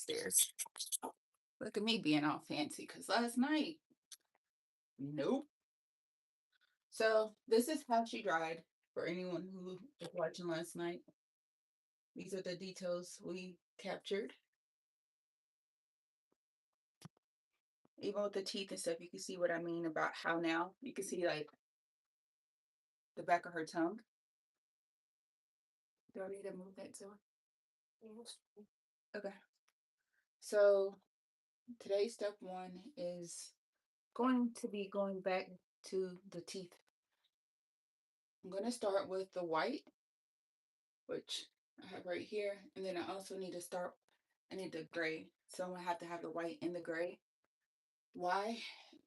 downstairs. Look at me being all fancy because last night, nope. So this is how she dried for anyone who was watching last night. These are the details we captured. Even with the teeth and stuff, you can see what I mean about how now you can see like the back of her tongue. Do I need to move that to her? Okay. So today's step one is going to be going back to the teeth. I'm going to start with the white, which I have right here. And then I also need to start, I need the gray. So I'm going to have the white and the gray. Why?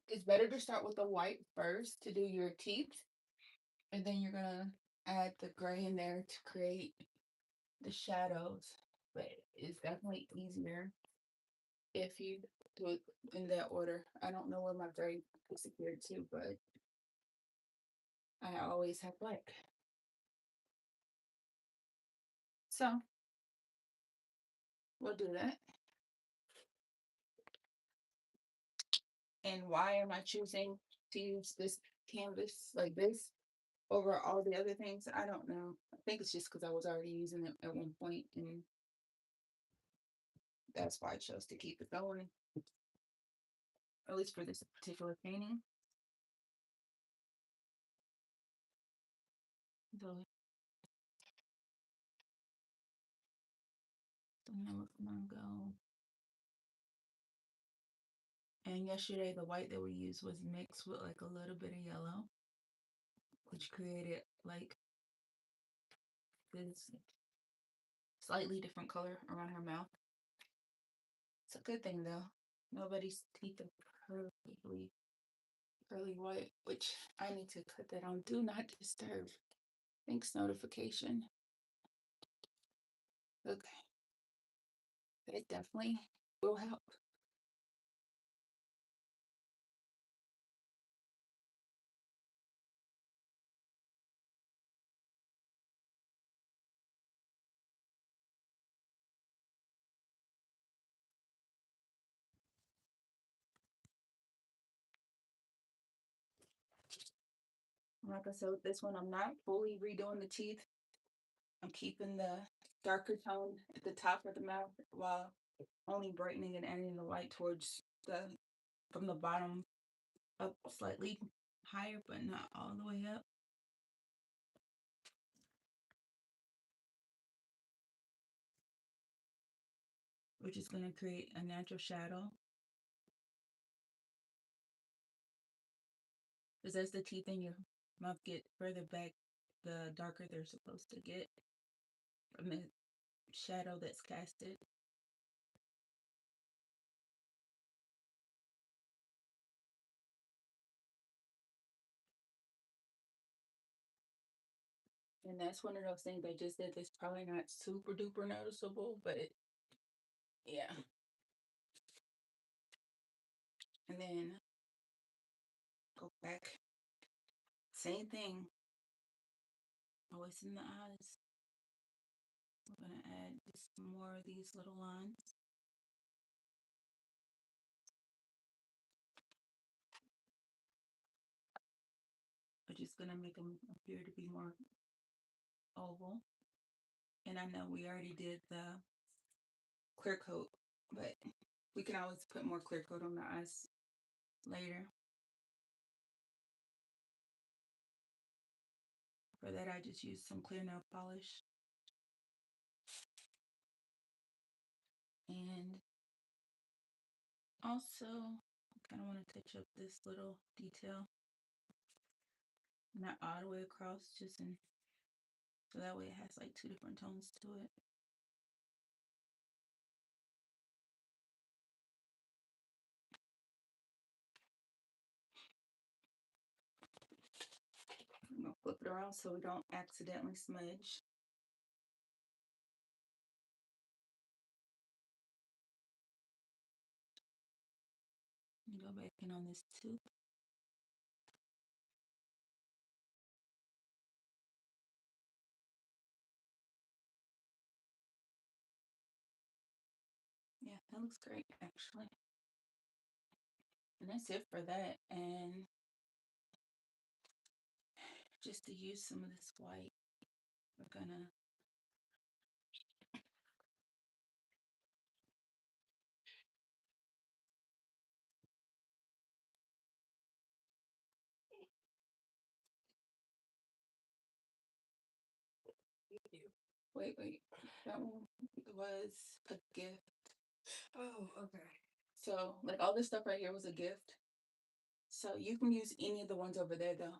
It's better to start with the white first to do your teeth. And then you're going to add the gray in there to create the shadows. But it's definitely easier if you do it in that order. I don't know where my gray disappeared to, but I always have black. So we'll do that. And why am I choosing to use this canvas like this over all the other things? I don't know. I think it's just because I was already using it at one point, and that's why I chose to keep it going, at least for this particular painting. So now we're gonna go. And yesterday, the white that we used was mixed with like a little bit of yellow, which created like this slightly different color around her mouth. It's a good thing though. Nobody's teeth are perfectly pearly white, which I need to put that on do not disturb. Thanks notification. Okay. That definitely will help. Like I said, with this one, I'm not fully redoing the teeth. I'm keeping the darker tone at the top of the mouth while only brightening and adding the light towards the from the bottom up slightly higher, but not all the way up. Which is going to create a natural shadow. Because as the teeth in your mouth get further back, the darker they're supposed to get from the shadow that's casted. And that's one of those things they just did that's probably not super duper noticeable, but yeah. And then go back. Same thing. Always in the eyes. We're going to add just more of these little lines. Which is going to make them appear to be more oval. And I know we already did the clear coat, but we can always put more clear coat on the eyes later. For that, I just used some clear nail polish. And also, I kind of want to touch up this little detail. Not all the way across, just in, so that way it has like two different tones to it. I'm gonna flip it around so we don't accidentally smudge. Go back in on this tooth. Yeah, That looks great, actually. And that's it for that. And just to use some of this white, we're gonna wait. That one was a gift. Oh, okay. So like all this stuff right here was a gift. So you can use any of the ones over there though.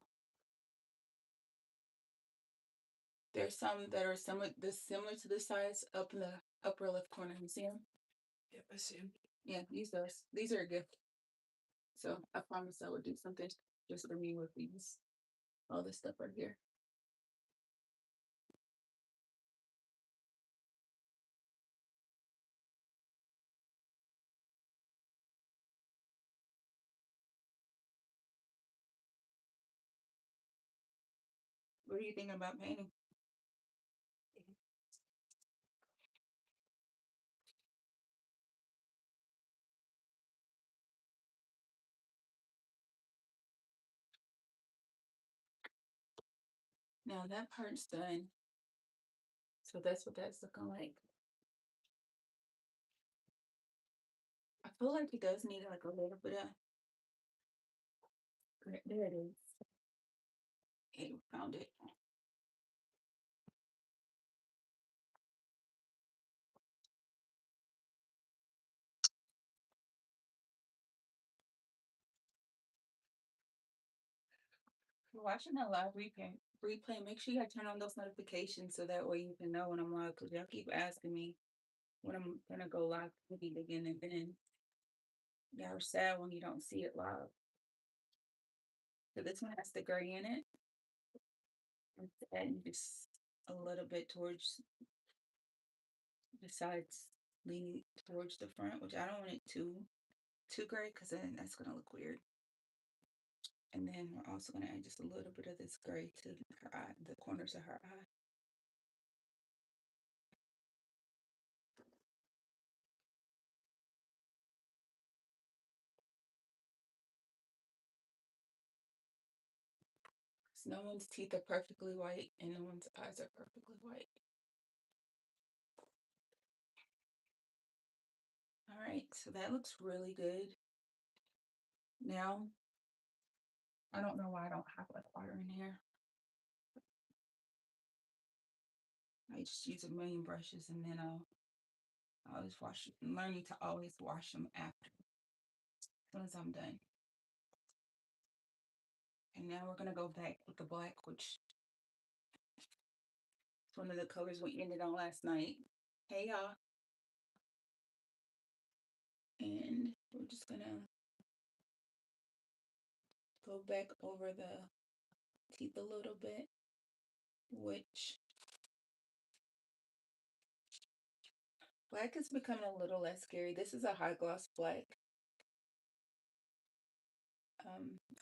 There's some that are similar to this size up in the upper left corner. You see them? Yep, I see him. Yeah, use those. These are a gift. So I promise I would do something just for me with these. All this stuff right here. What are you thinking about painting? Now that part's done. So that's what that's looking like. I feel like it does need like a little bit of. There it is. Okay, found it. You're watching a live replay, make sure you turn on those notifications so that way you can know when I'm live. Because y'all keep asking me when I'm gonna go live again, and then y'all are sad when you don't see it live. So this one has the gray in it, and just a little bit towards the sides, leaning towards the front, which I don't want it too gray because then that's gonna look weird. And then we're also gonna add just a little bit of this gray to her eye, the corners of her eye. So no one's teeth are perfectly white and no one's eyes are perfectly white. All right, so that looks really good. Now, I don't know why I don't have like water in here. I just use a million brushes and then I'll always wash it. I'm learning to always wash them after, as soon as I'm done. And now we're gonna go back with the black, which is one of the colors we ended on last night. Hey y'all. And we're just gonna go back over the teeth a little bit, which black is becoming a little less scary. This is a high gloss black.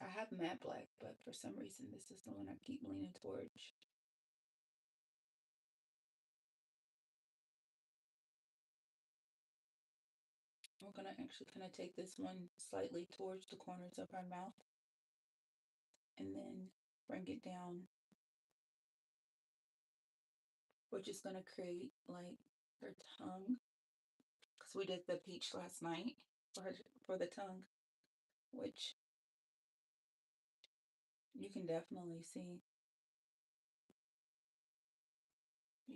I have matte black, but for some reason this is the one I keep leaning towards. We're gonna actually kind of take this one slightly towards the corners of our mouth and then bring it down. We're just gonna create like her tongue because we did the peach last night for the tongue, which you can definitely see.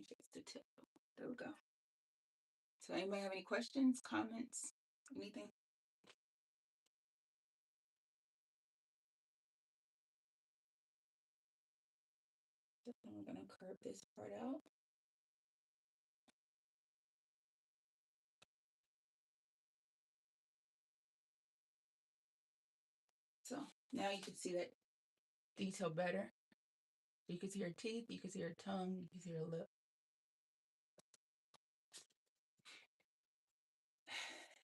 Just the tip. There we go. So anybody have any questions, comments, anything? And we're gonna curve this part out. So now you can see that detail better. You can see her teeth, you can see her tongue, you can see her lip.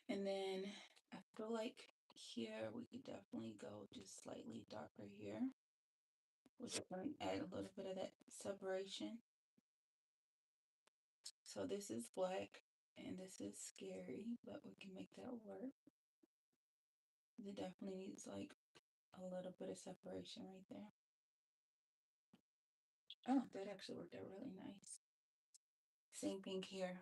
And then I feel like here we could definitely go just slightly darker here, which is going to add a little bit of that separation. So this is black, And this is scary, but we can make that work. It definitely needs like a little bit of separation right there. Oh, that actually worked out really nice. Same thing here.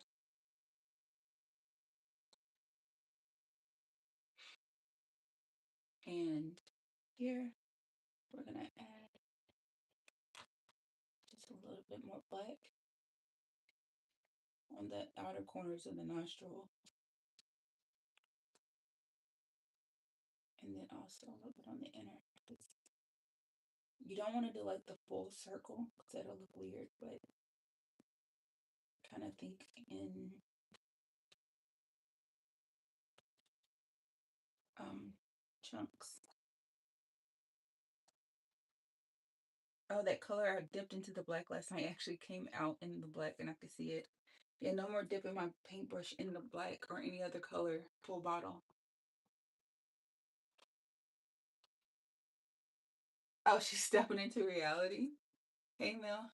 And here, we're gonna add just a little bit more black on the outer corners of the nostril. And then also a little bit on the inner. You don't want to do like the full circle because that'll look weird, but kind of think in chunks. Oh, that color I dipped into the black last night actually came out in the black and I could see it. Yeah, no more dipping my paintbrush in the black or any other color full bottle. Oh, she's stepping into reality. Hey, Mel.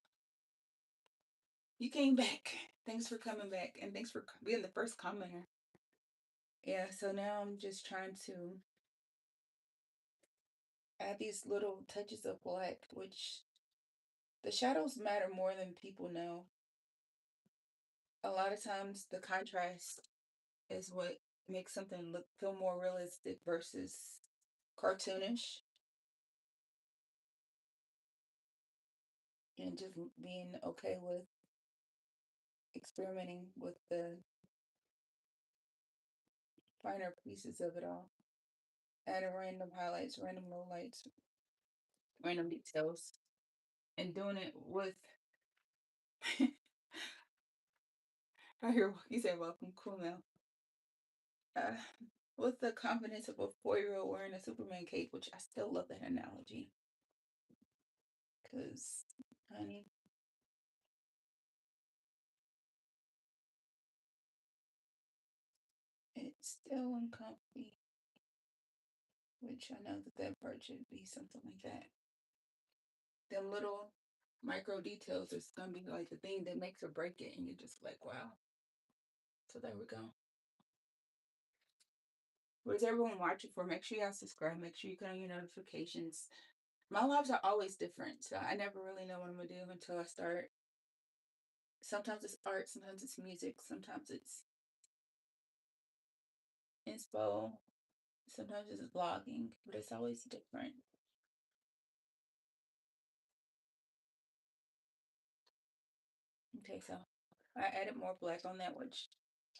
You came back. Thanks for coming back. And thanks for being the first commenter. Yeah, so now I'm just trying to add these little touches of black, which the shadows matter more than people know. A lot of times the contrast is what makes something feel more realistic versus cartoonish. And just being okay with experimenting with the finer pieces of it all. Adding random highlights, random lowlights, random details, and doing it with I hear you say welcome, cool now. Uh, with the confidence of a 4-year-old wearing a Superman cape, which I still love that analogy. Cause honey, it's still uncomfy. Which I know that part should be something like that. Them little micro details is gonna be like the thing that makes or break it, and you're just like, wow. So there we go. What is everyone watching for? Make sure y'all subscribe. Make sure you turn on your notifications. My lives are always different, so I never really know what I'm gonna do until I start. Sometimes it's art, sometimes it's music, sometimes it's inspo, sometimes it's vlogging, but it's always different. Okay, so I added more black on that, which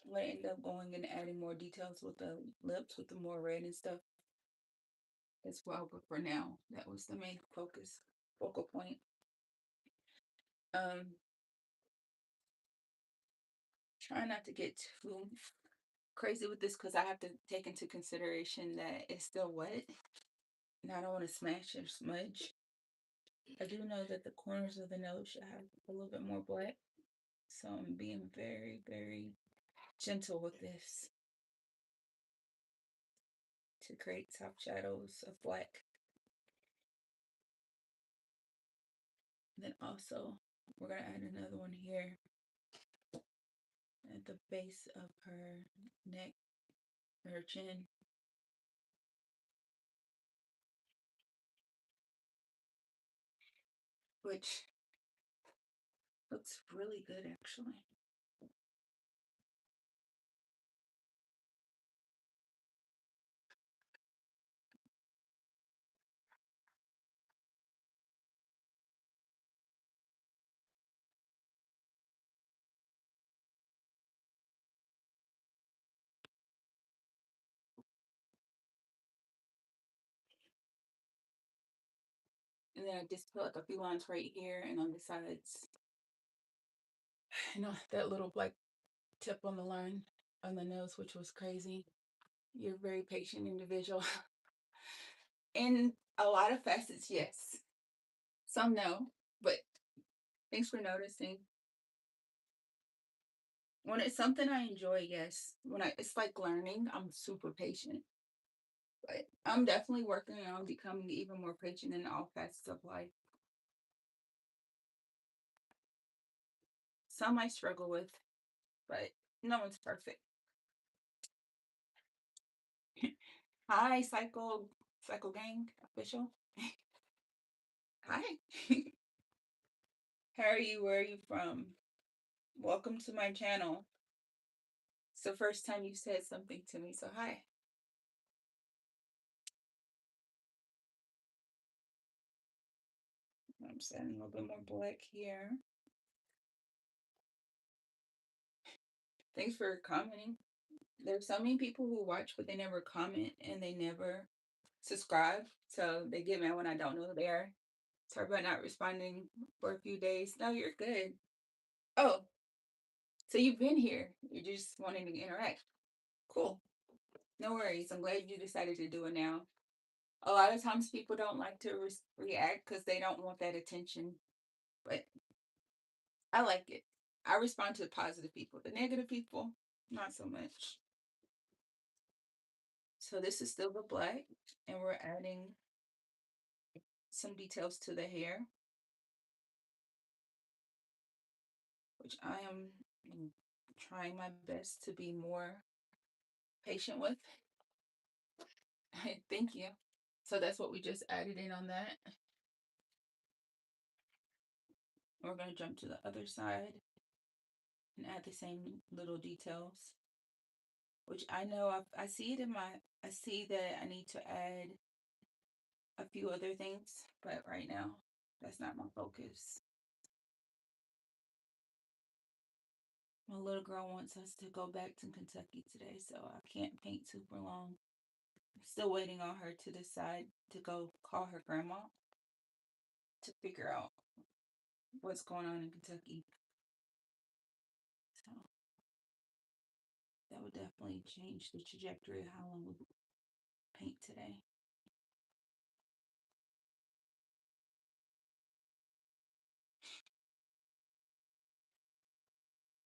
I'm gonna end up going and adding more details with the lips, with the more red and stuff as well. But for now, that was the main focal point. Try not to get too crazy with this because I have to take into consideration that it's still wet. And I don't want to smash or smudge. I do know that the corners of the nose should have a little bit more black. So I'm being very, very gentle with this to create soft shadows of black. And then also, we're going to add another one here at the base of her neck, her chin. Which looks really good, actually. And then I just put like a few lines right here and on the sides. You know, that little black tip on the line on the nose, which was crazy. You're a very patient individual. In a lot of facets, yes. Some no, but thanks for noticing. When it's something I enjoy, yes. It's like learning, I'm super patient. But I'm definitely working on becoming even more patient in all facets of life. Some I struggle with, but No one's perfect. Hi, Cycle Gang official. Hi. How are you? Where are you from? Welcome to my channel. It's the first time you said something to me, so hi. I'm setting a little bit more black here. Thanks for commenting. There's so many people who watch, but they never comment and they never subscribe. So they get mad when I don't know they're there. Sorry about not responding for a few days. No, you're good. Oh, so you've been here. You're just wanting to interact. Cool. No worries. I'm glad you decided to do it now. A lot of times people don't like to react because they don't want that attention. But I like it. I respond to the positive people. The negative people, not so much. So this is still the black, and we're adding some details to the hair, which I am trying my best to be more patient with. Thank you. So that's what we just added in on that. We're going to jump to the other side and add the same little details, which I know I see it in my, I see that I need to add a few other things, but right now that's not my focus. My little girl wants us to go back to Kentucky today, so I can't paint super long. I'm still waiting on her to decide to go call her grandma to figure out what's going on in Kentucky. So that would definitely change the trajectory of how long we paint today.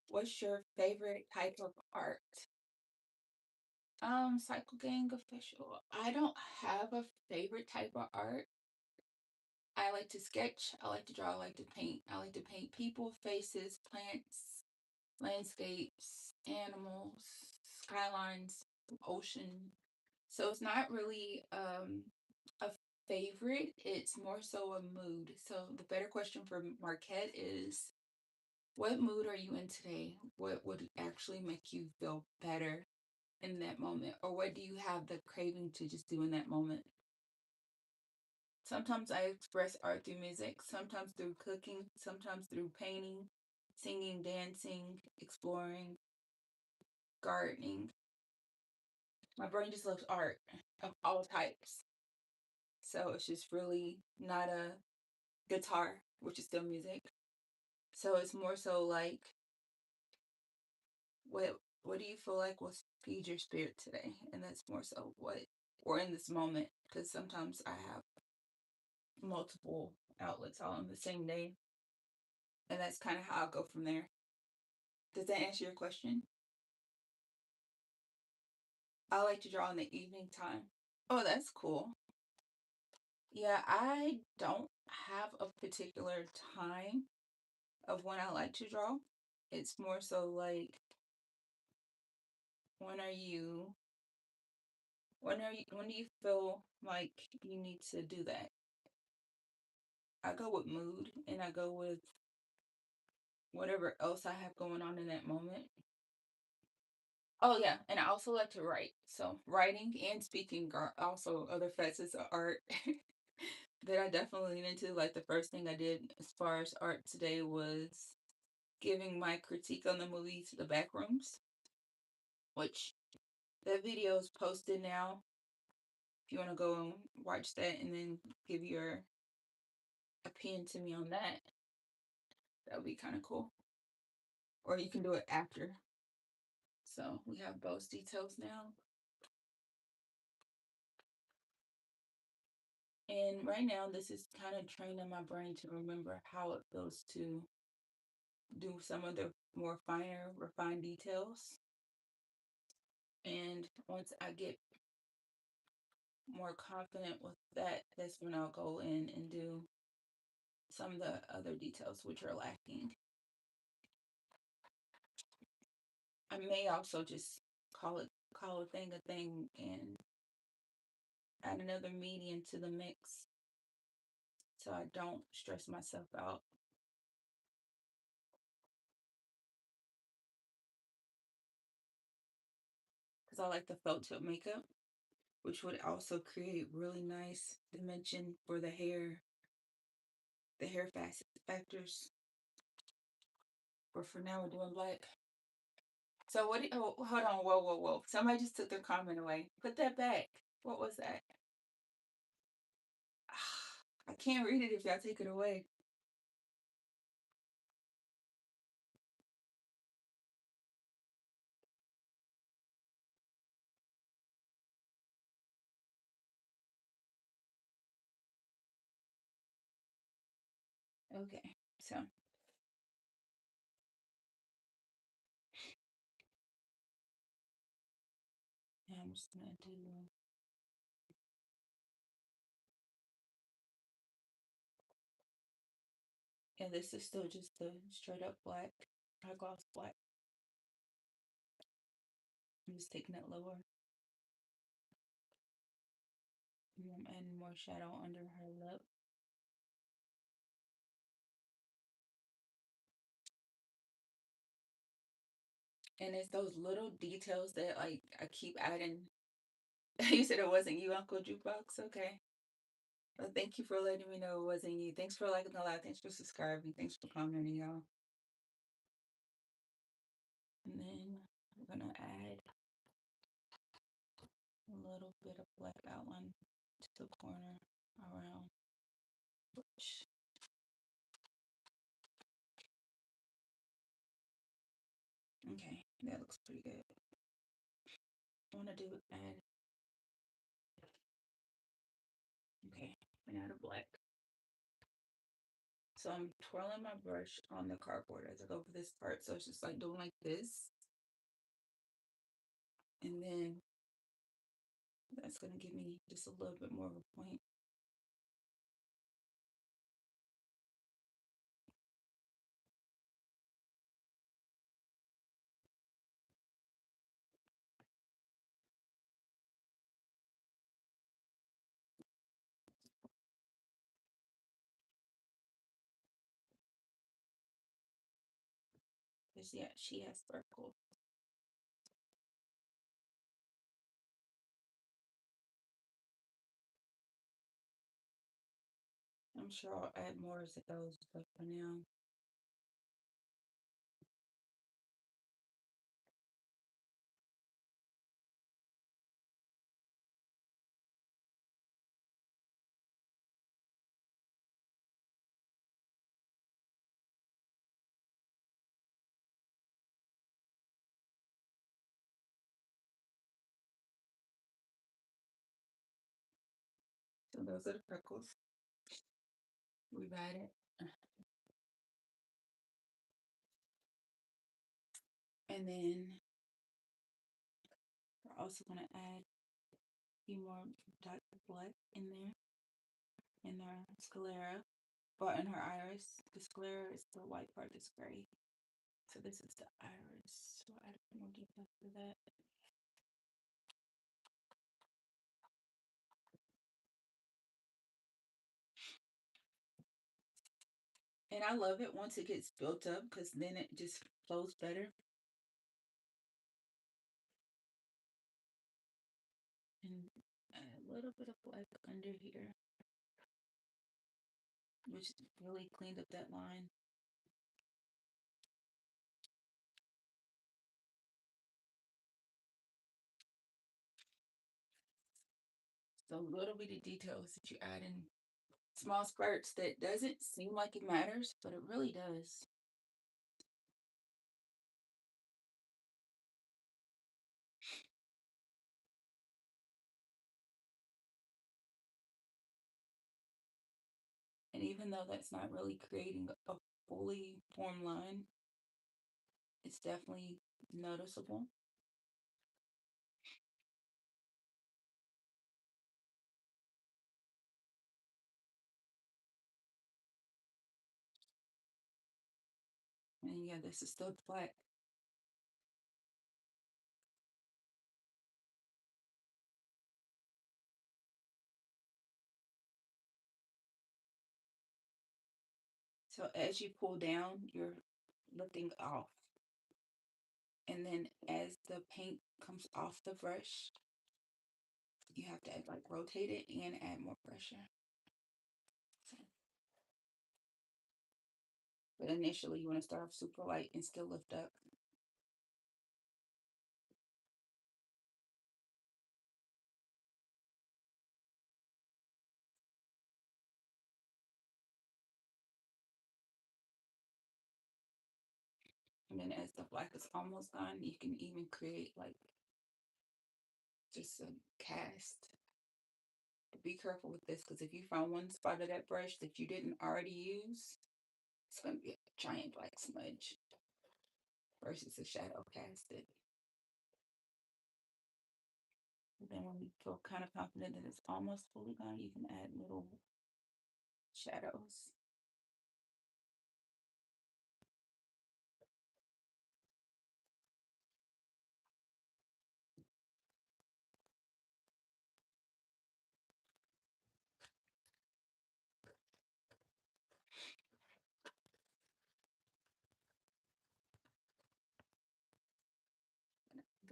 What's your favorite type of art? Cycle Gang official. I don't have a favorite type of art. I like to sketch, I like to draw, I like to paint. I like to paint people, faces, plants, landscapes, animals, skylines, ocean. So it's not really a favorite, it's more so a mood. So the better question for Marquette is, what mood are you in today? What would actually make you feel better in that moment? Or what do you have the craving to just do in that moment? Sometimes I express art through music, sometimes through cooking, sometimes through painting, singing, dancing, exploring, gardening. My brain just loves art of all types. So it's just really not a guitar, which is still music. So it's more so like, what do you feel like will feed your spirit today? And that's more so what, or in this moment, because sometimes I have multiple outlets all on the same day. And that's kind of how I'll go from there. Does that answer your question? I like to draw in the evening time. Oh, that's cool. Yeah, I don't have a particular time of when I like to draw. It's more so like, when are you when do you feel like you need to do that? I go with mood and I go with whatever else I have going on in that moment. Oh yeah, and I also like to write. So writing and speaking are also other facets of art that I definitely lean into. Like the first thing I did as far as art today was giving my critique on the movie to the Backrooms, which that video is posted now. If you want to go and watch that and then give your opinion to me on that, that would be kind of cool. Or you can do it after. So we have both details now. And right now, this is kind of training my brain to remember how it feels to do some of the more finer, refined details. And once I get more confident with that, that's when I'll go in and do some of the other details which are lacking. I may also just call a thing and add another medium to the mix so I don't stress myself out. Because I like the felt tip makeup, which would also create really nice dimension for the hair factors. But for now, we're doing black. So what? Oh, hold on. Whoa, whoa, whoa! Somebody just took their comment away. Put that back. What was that? I can't read it if y'all take it away. Okay, so now I'm just gonna do. Yeah, this is still just the straight up black, high gloss black. I'm just taking it lower. And I'm adding more shadow under her lip. And it's those little details that like I keep adding. You said it wasn't you, Uncle Jukebox. Okay. Well, thank you for letting me know it wasn't you. Thanks for liking the live. Thanks for subscribing. Thanks for commenting, y'all. And then I'm gonna add a little bit of black outline to the corner around. Which, okay, that looks pretty good. I want to do add. Okay, and add a black. So I'm twirling my brush on the cardboard as I go over this part. So it's just like doing like this. And then that's going to give me just a little bit more of a point. Because yeah, she has sparkle. I'm sure I'll add more as it goes, but for now, so those are the freckles. We've added. And then we're also going to add a few more dots of black in there, in our sclera, or in her iris. The sclera is the white part that's gray. So this is the iris. So I'll add more details to that. And I love it once it gets built up because then it just flows better. And a little bit of black under here, which really cleaned up that line. So little bitty details that you add in small spurts that doesn't seem like it matters, but it really does. And even though that's not really creating a fully formed line, it's definitely noticeable. And yeah, this is still black. So as you pull down, you're lifting off. And then as the paint comes off the brush, you have to like rotate it and add more pressure. So, but initially, you want to start off super light and still lift up. And then as the black is almost gone, you can even create like just a cast. But be careful with this because if you find one spot of that brush that you didn't already use, it's going to be a giant black smudge versus a shadow casted. And then when you feel kind of confident that it's almost fully gone, you can add little shadows.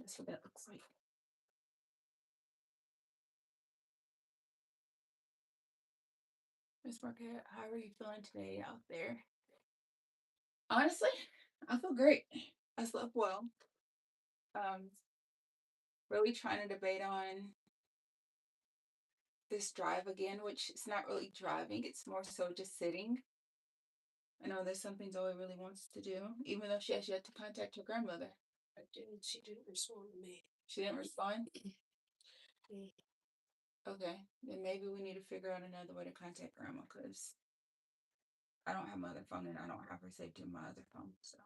That's what that looks like. Miss Marquette, how are you feeling today out there? Honestly, I feel great. I slept well. Um, really trying to debate on this drive again, which it's not really driving, it's more so just sitting. I know there's something Zoe really wants to do, even though she has yet to contact her grandmother. I did. She didn't respond to me. She didn't respond? Mm. Okay, then maybe we need to figure out another way to contact grandma because I don't have my other phone and I don't have her saved in my other phone. So,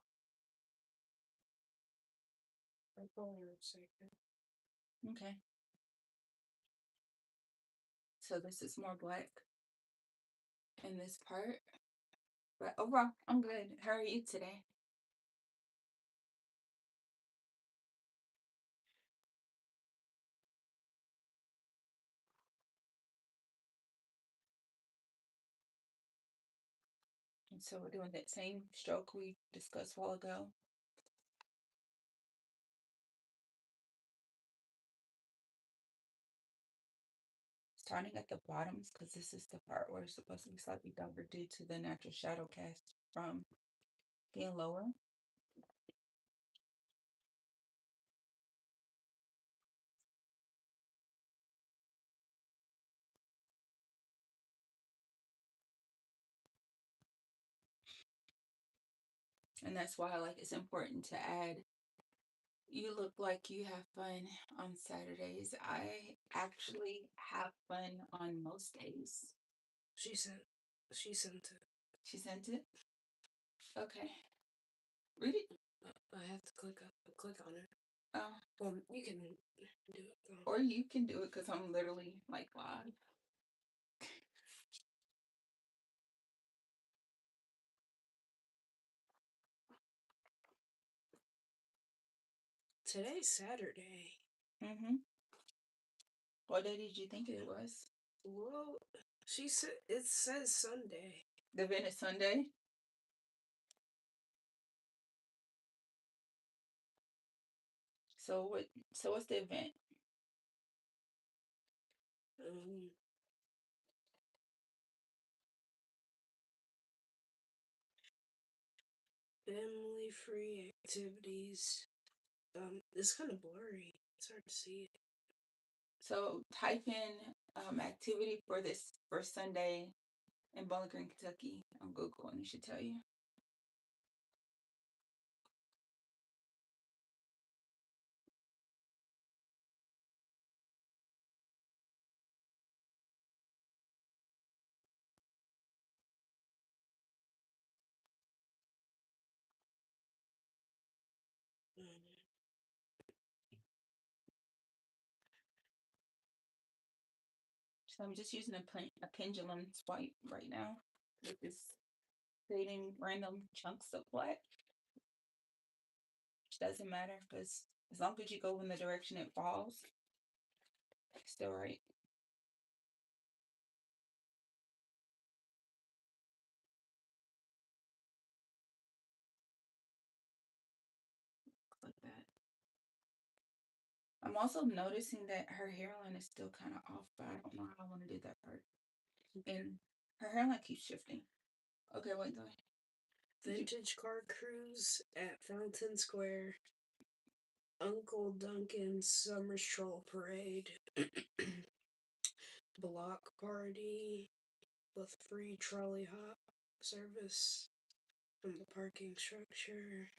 My phone in a second. okay. So this is more black in this part. But overall, I'm good. How are you today? And so we're doing that same stroke we discussed a while ago. Starting at the bottoms because this is the part where it's supposed to be slightly darker due to the natural shadow cast from being lower. And that's why like it's important to add. You look like you have fun on Saturdays. I actually have fun on most days. She sent. She sent it. She sent it? Okay. Read it. I have to click on it. Oh. Well, you can do it. Or you can do it because I'm literally like live. Today's Saturday. Mm-hmm. What day did you think it was? Well, she said it says Sunday. The event is Sunday? So what's the event? Um, family free activities. It's kind of blurry. It's hard to see it. So type in activity for this first Sunday in Bowling Green, Kentucky on Google and it should tell you. So I'm just using a pendulum swipe right now with this creating random chunks of black. Which doesn't matter because as long as you go in the direction it falls, it's still right. also noticing that her hairline is still kind of off, but I don't know how I want to do that part. And her hairline keeps shifting. Okay, wait, go ahead. Vintage car cruise at Fountain Square. Uncle Duncan's Summer Stroll Parade. Block party with free trolley hop service from the parking structure.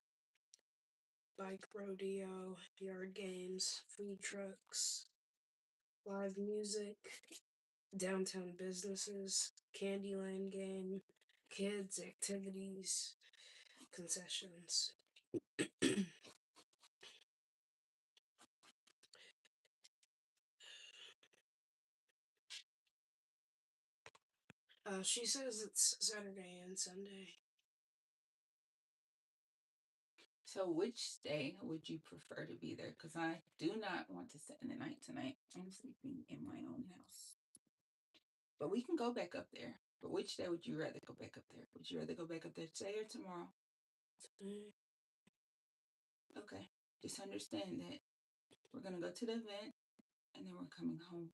Bike rodeo, yard games, food trucks, live music, downtown businesses, Candyland game, kids, activities, concessions. She says it's Saturday and Sunday. So, which day would you prefer to be there? Because I do not want to spend the night tonight. I'm sleeping in my own house. But we can go back up there. But which day would you rather go back up there? Would you rather go back up there today or tomorrow? Mm. Okay. Just understand that we're going to go to the event and then we're coming home.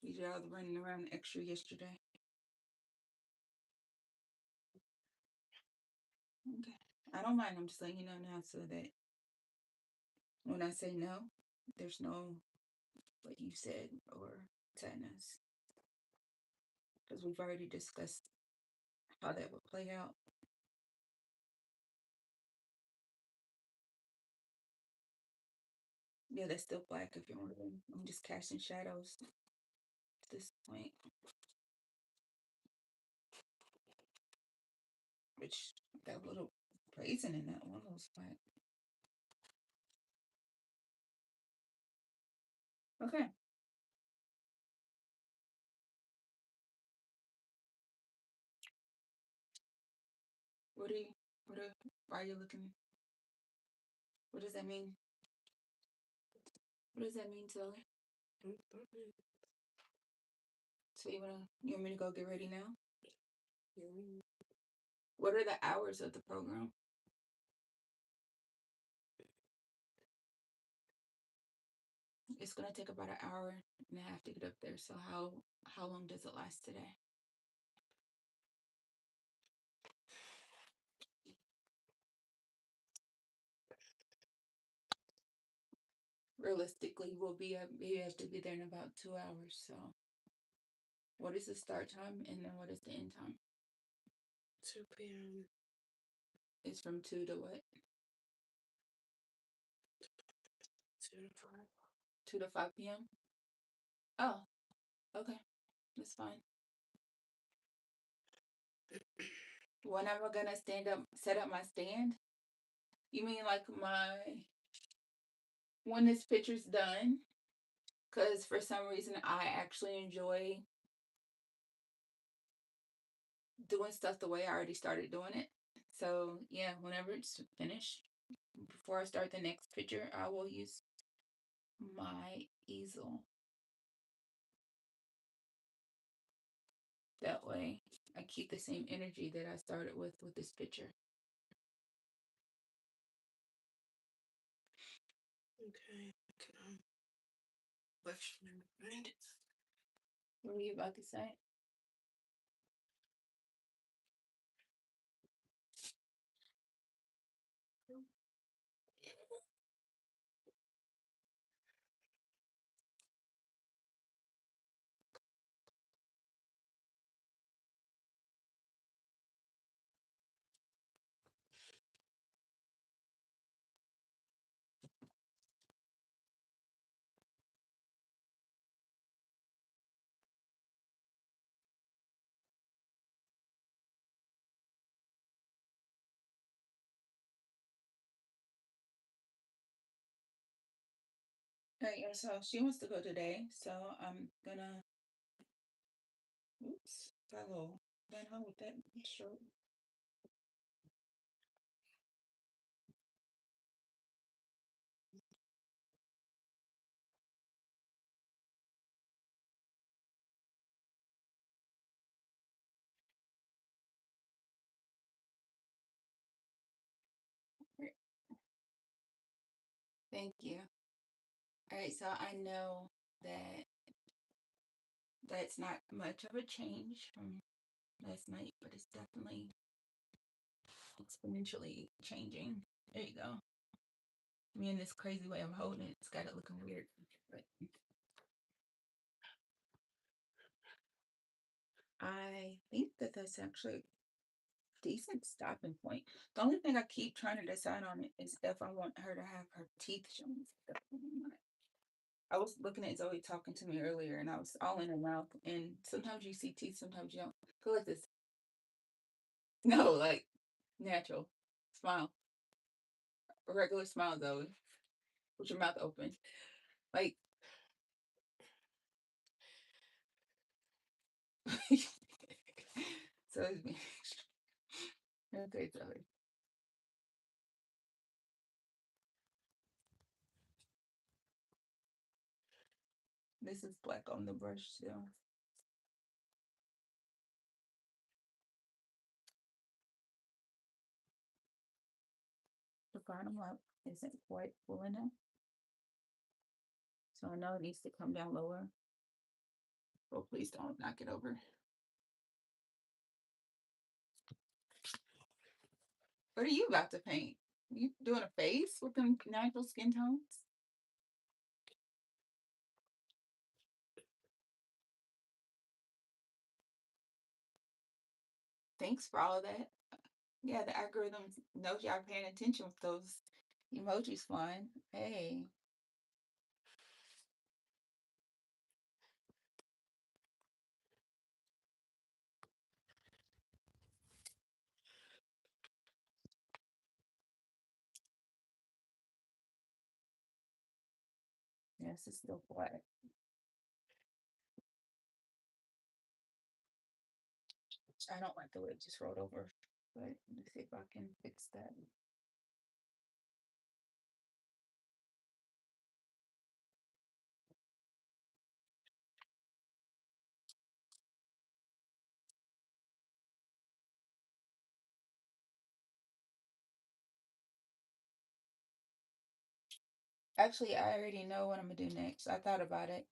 We did all the running around extra yesterday. Okay. I don't mind. I'm just letting you know now so that when I say no, there's no what you said or sadness. Because we've already discussed how that would play out. Yeah, that's still black if you're wondering. I'm just casting shadows at this point. Which got a little brazen in that one was black. Okay. What are you why are you looking? What does that mean? What does that mean, Zoe? So you want me to go get ready now? What are the hours of the program? It's gonna take about an hour and a half to get up there. So how long does it last today? Realistically, we have to be there in about 2 hours. So what is the start time and then what is the end time? 2 p.m. It's from 2 to what? 2 to 5. 2 to 5 p.m. Oh, okay, that's fine. When am I gonna set up my stand? You mean like when this picture's done? Because for some reason I actually enjoy doing stuff the way I already started doing it. So yeah, whenever it's finished, before I start the next picture, I will use my easel. That way I keep the same energy that I started with this picture. Okay. Question in mind. What were you about to say? Yeah, so she wants to go today, so I'm gonna. Oops, got a little bent hole with that shirt. Thank you. All right, so I know that that's not much of a change from last night, but it's definitely exponentially changing. There you go. Me and this crazy way I'm holding it, it's got it looking weird. But I think that that's actually a decent stopping point. The only thing I keep trying to decide on it is if I want her to have her teeth shown. I was looking at Zoe talking to me earlier, and I was all in her mouth. And sometimes you see teeth, sometimes you don't. Go like this. No, like natural smile, a regular smile, Zoe, with your mouth open. Like, so it's me. Okay, Zoe. This is black on the brush still. The bottom up isn't quite full enough. So I know it needs to come down lower. Oh, please don't knock it over. What are you about to paint? You doing a face with them natural skin tones? Thanks for all of that. Yeah, the algorithm knows y'all paying attention with those emojis flying. Hey, yes, it's still black. I don't like the way it just rolled over, but let's see if I can fix that. Actually, I already know what I'm gonna do next. I thought about it.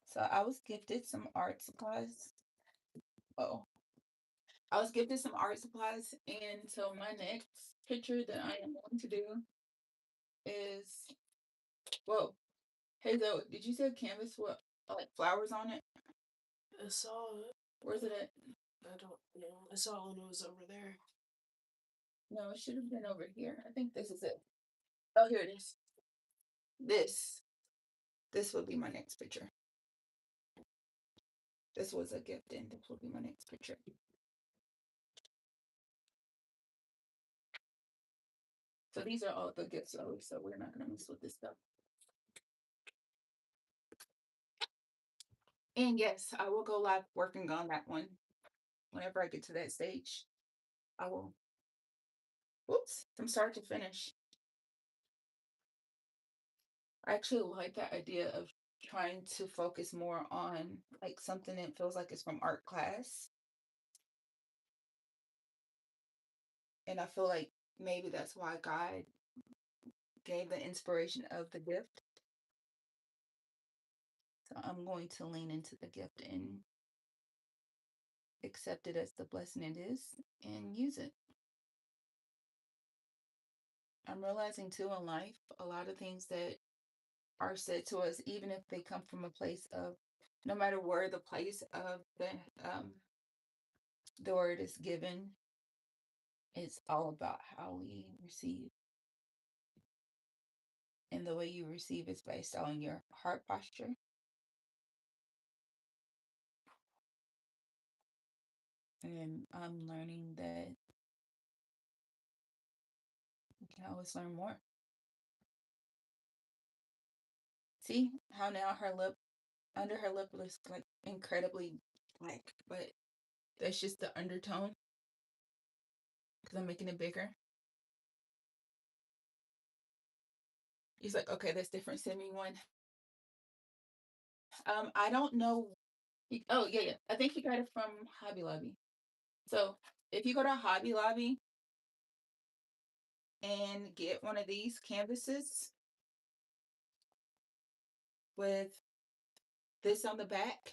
So I was gifted some art supplies. Oh, I was gifted some art supplies, and so my next picture that I am going to do is, well, hey Zoe, did you say canvas with like flowers on it? I saw it. Where's it at? I don't know. I saw it when it was over there. No, it should have been over here. I think this is it. Oh, here it is. This. This will be my next picture. This was a gift, and this will be my next picture. So these are all the gifts, so we're not gonna mess with this stuff. And yes, I will go live working on that one. Whenever I get to that stage, I will. Whoops, from start to finish. I actually like that idea of trying to focus more on like something that feels like it's from art class. And I feel like maybe that's why God gave the inspiration of the gift. So I'm going to lean into the gift and accept it as the blessing it is and use it. I'm realizing too in life, a lot of things that are said to us, even if they come from a place of, no matter where the place of the word is given, it's all about how we receive. And the way you receive is based on your heart posture. And I'm learning that you can always learn more. See how now her lip, under her lip, looks like incredibly black, but that's just the undertone because I'm making it bigger. He's like, okay, that's different. Send me one. I don't know. Oh yeah, yeah. I think he got it from Hobby Lobby. So if you go to Hobby Lobby and get one of these canvases, with this on the back.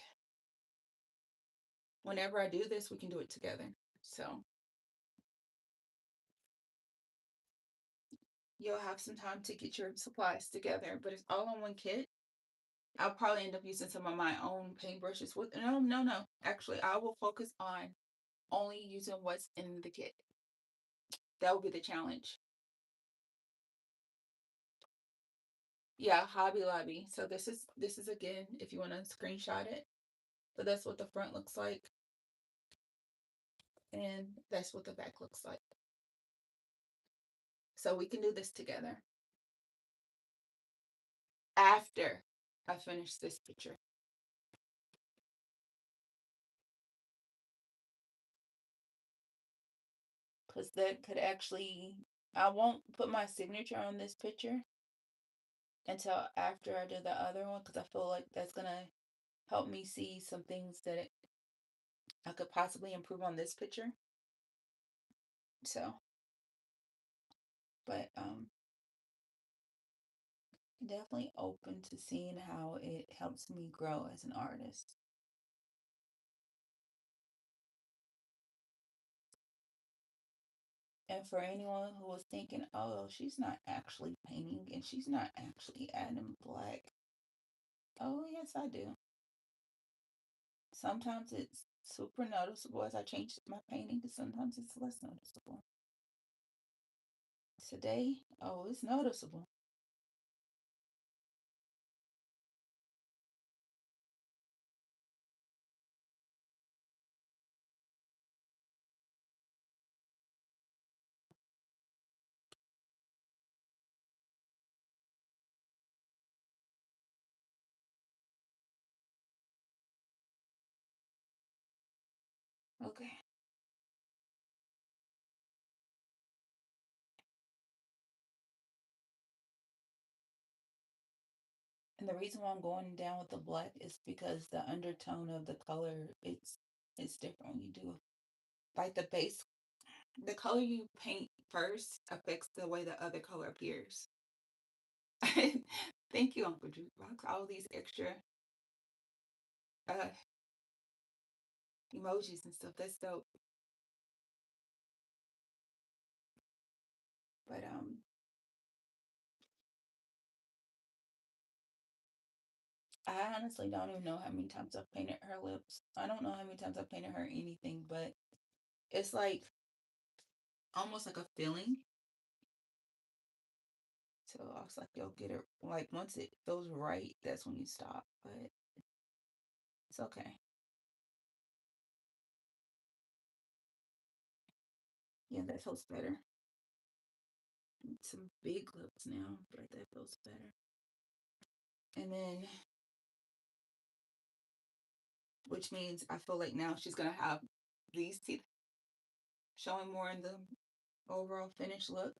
Whenever I do this, we can do it together. So you'll have some time to get your supplies together, but it's all in one kit. I'll probably end up using some of my own paintbrushes with no. Actually, I will focus on only using what's in the kit. That will be the challenge. Yeah, Hobby Lobby. So this is again if you want to screenshot it. But that's what the front looks like. And that's what the back looks like. So we can do this together. After I finish this picture. Because that could actually, I won't put my signature on this picture until after I do the other one because I feel like that's going to help me see some things that I could possibly improve on this picture. So, but definitely open to seeing how it helps me grow as an artist. And for anyone who was thinking, oh, she's not actually painting and she's not actually adding black. Oh, yes, I do. Sometimes it's super noticeable as I change my painting, and sometimes it's less noticeable. Today, oh, it's noticeable. Okay. And the reason why I'm going down with the black is because the undertone of the color, it's different when you do like the base. The color you paint first affects the way the other color appears. Thank you, Uncle Jukebox. All these extra uh emojis and stuff. That's dope. But I honestly don't even know how many times I've painted her lips. I don't know how many times I've painted her anything, but it's like almost like a feeling. So I was like, you'll get it. Like once it feels right, that's when you stop. But it's okay. Yeah, that feels better. Some big lips now, but that feels better. And then, which means I feel like now she's gonna have these teeth showing more in the overall finished look.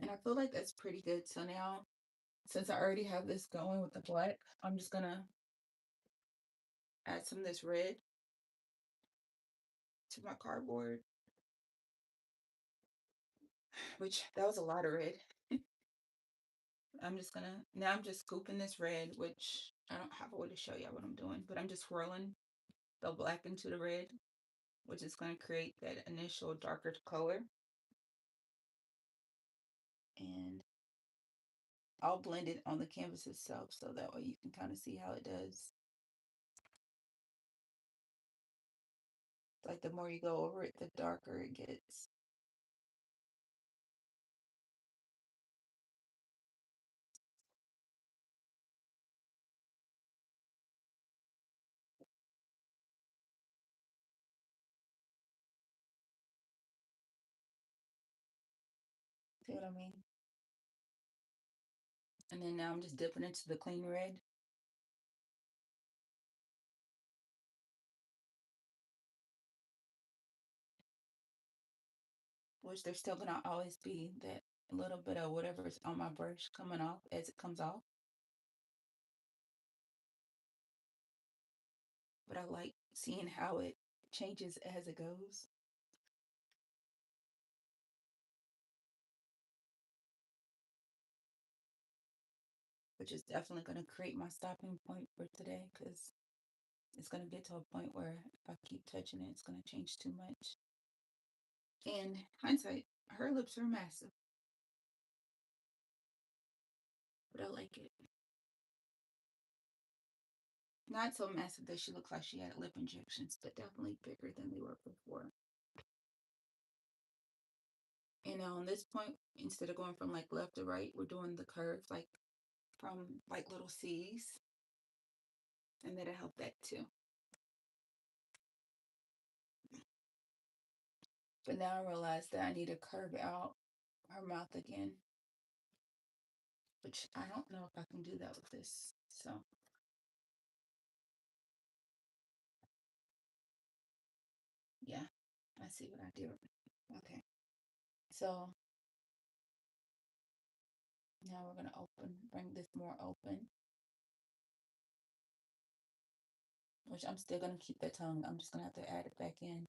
And I feel like that's pretty good. So now, since I already have this going with the black, I'm just gonna add some of this red to my cardboard, which that was a lot of red. Now I'm just scooping this red, which I don't have a way to show you what I'm doing, but I'm just swirling the black into the red, which is going to create that initial darker color. And I'll blend it on the canvas itself so that way you can kind of see how it does. Like the more you go over it, the darker it gets. See what I mean? And then now I'm just dipping into the clean red, which there's still gonna always be that a little bit of whatever's on my brush coming off as it comes off. But I like seeing how it changes as it goes. Which is definitely going to create my stopping point for today because it's going to get to a point where if I keep touching it, it's going to change too much. And hindsight, her lips are massive, but I like it. Not so massive that she looks like she had lip injections, but definitely bigger than they were before. And now on this point, instead of going from like left to right, we're doing the curves like from like little C's. And that'll help that too. But now I realize that I need to curve out her mouth again, which I don't know if I can do that with this. So yeah, I see what I do. Okay. So now we're gonna bring this more open. Which I'm still gonna keep the tongue. I'm just gonna have to add it back in.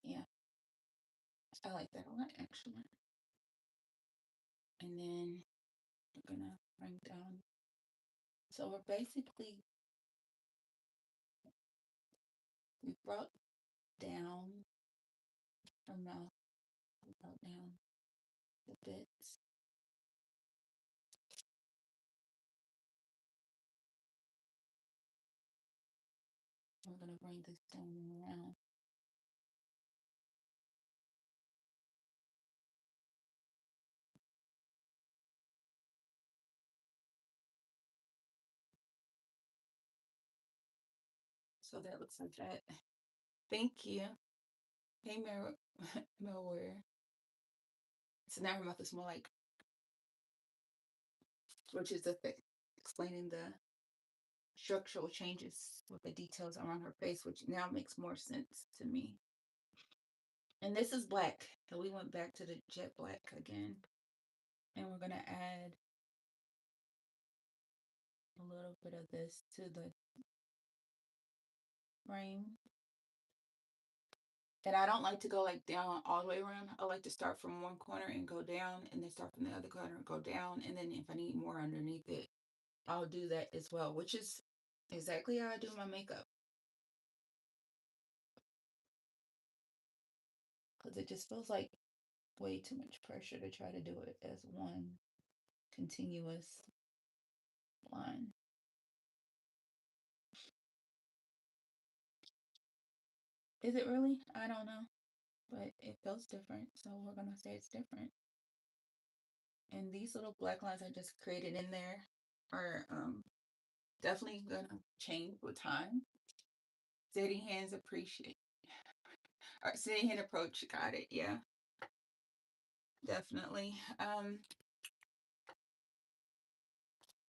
Yeah, I like that a lot actually. And then we're gonna bring down. So we're basically we brought down her mouth. We brought down the bits. We're gonna bring this down around. So that looks like that. Thank you. Hey, Melware. So now her mouth is more like, which is the thing, explaining the structural changes with the details around her face, which now makes more sense to me. And this is black. So we went back to the jet black again. And we're going to add a little bit of this to the frame. And I don't like to go like down all the way around. I like to start from one corner and go down, and then start from the other corner and go down. And then if I need more underneath it, I'll do that as well, which is exactly how I do my makeup. Because it just feels like way too much pressure to try to do it as one continuous line. Is it really? I don't know. But it feels different. So we're going to say it's different. And these little black lines I just created in there are definitely going to change with time. Steady hands appreciate. Or steady hand approach. Got it. Yeah. Definitely.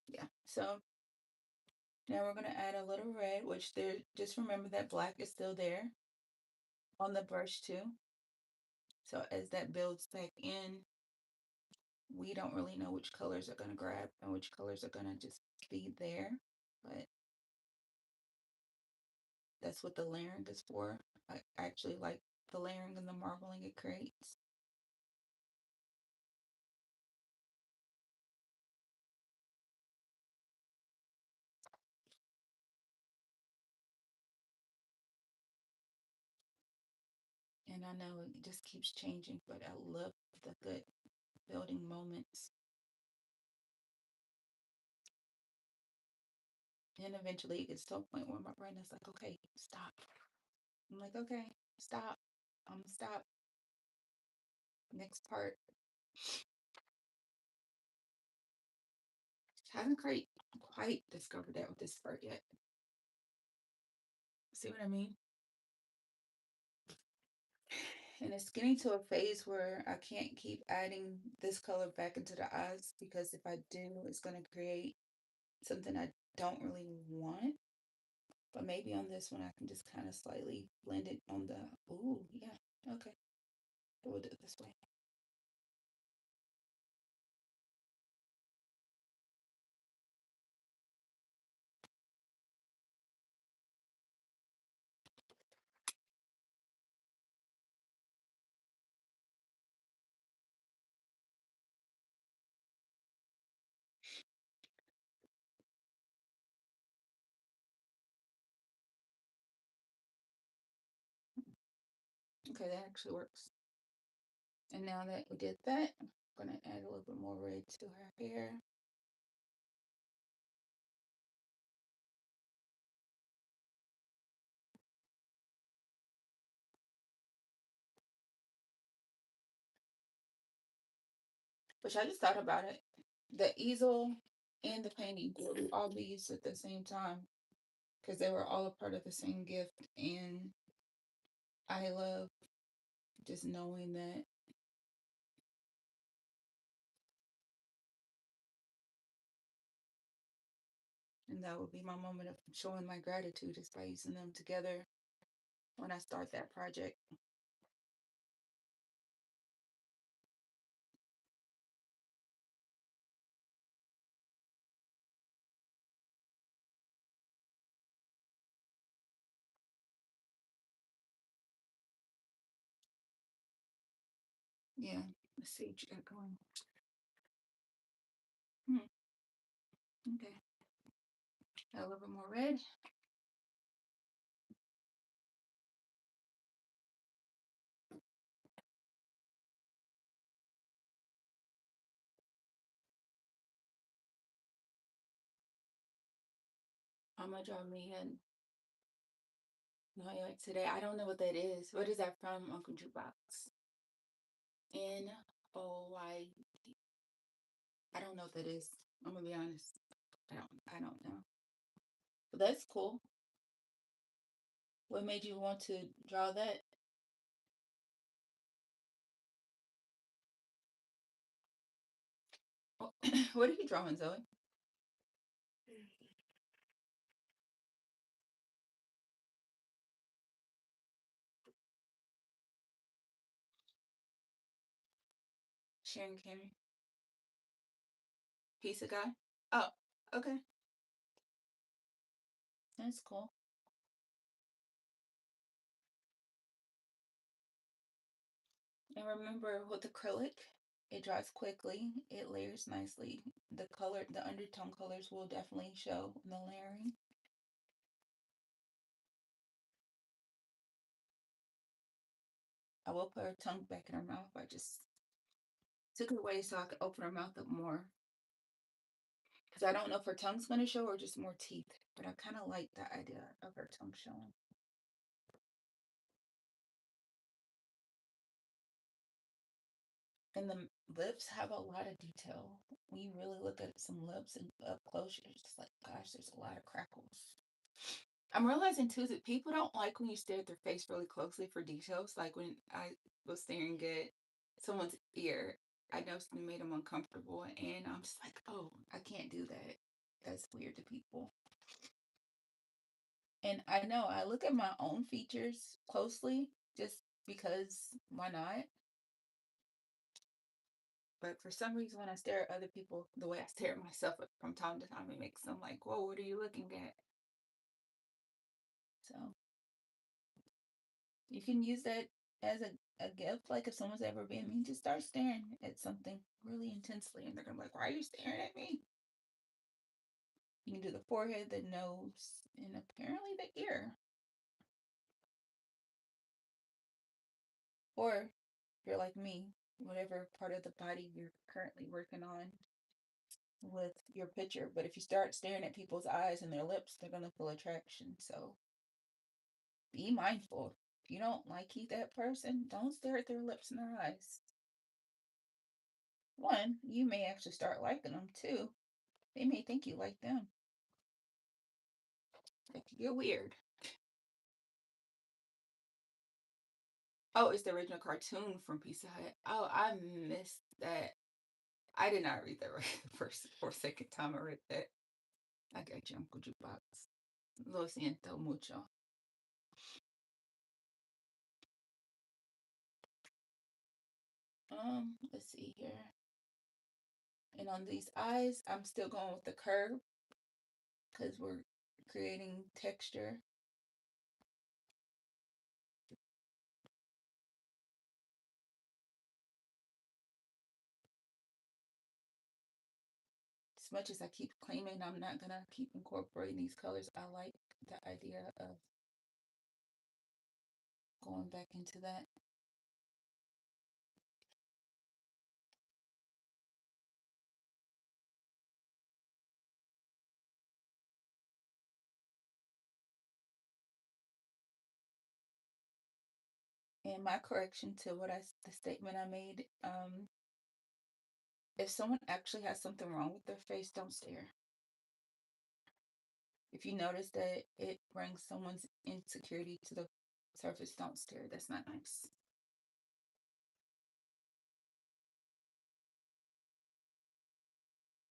Yeah. So now we're going to add a little red, which there, just remember that black is still there on the brush too. So as that builds back in, we don't really know which colors are going to grab and which colors are going to just be there. But that's what the layering is for. I actually like the layering and the marbling it creates. And I know it just keeps changing, but I love the good building moments. And eventually it gets to a point where my brain is like, okay, stop. I'm like, okay, stop. I'm gonna stop. Next part. Haven't quite discovered that with this part yet. See what I mean? And it's getting to a phase where I can't keep adding this color back into the eyes because if I do, it's going to create something I don't really want. But maybe on this one, I can just kind of slightly blend it on the, ooh, yeah. Okay, we'll do it this way. Okay, that actually works. And now that we did that, I'm gonna add a little bit more red to her hair. Which I just thought about it. The easel and the painting could all be used at the same time because they were all a part of the same gift. And I love just knowing that. And that would be my moment of showing my gratitude is by using them together when I start that project. Yeah, let's see what you got going. Okay, a little bit more red. I'm gonna draw me in New York today. I don't know what that is. What is that from, Uncle Jukebox? Noy. I don't know what that is. I'm gonna be honest. I don't know. But that's cool. What made you want to draw that? Oh, what are you drawing, Zoe? Sharon Cameron. Pizza guy? Oh, okay. That's cool. And remember with acrylic, it dries quickly, it layers nicely. The undertone colors will definitely show in the layering. I will put her tongue back in her mouth. I just took it away so I could open her mouth up more. Because I don't know if her tongue's going to show or just more teeth. But I kind of like the idea of her tongue showing. And the lips have a lot of detail. When you really look at some lips and up close, you're just like, gosh, there's a lot of crackles. I'm realizing too that people don't like when you stare at their face really closely for details. Like when I was staring at someone's ear, I noticed it made them uncomfortable, and I'm just like, oh, I can't do that. That's weird to people. And I know I look at my own features closely just because why not? But for some reason, when I stare at other people the way I stare at myself from time to time, it makes them like, whoa, what are you looking at? So you can use that as a gift. Like if someone's ever being mean, just start staring at something really intensely, and they're gonna be like, why are you staring at me? You can do the forehead, the nose, and apparently the ear. Or if you're like me, whatever part of the body you're currently working on with your picture. But if you start staring at people's eyes and their lips, they're gonna feel attraction. So be mindful. If you don't like that person, don't stare at their lips and their eyes. One, you may actually start liking them. Two, they may think you like them. It could get weird. Oh, it's the original cartoon from Pizza Hut. Oh, I missed that. I did not read that right the first or second time I read that. I got you, Uncle Jukebox. Lo siento mucho. Let's see here. And on these eyes, I'm still going with the curve because we're creating texture. As much as I keep claiming I'm not gonna keep incorporating these colors, I like the idea of going back into that. And my correction to the statement I made, if someone actually has something wrong with their face, don't stare. If you notice that it brings someone's insecurity to the surface, don't stare. That's not nice.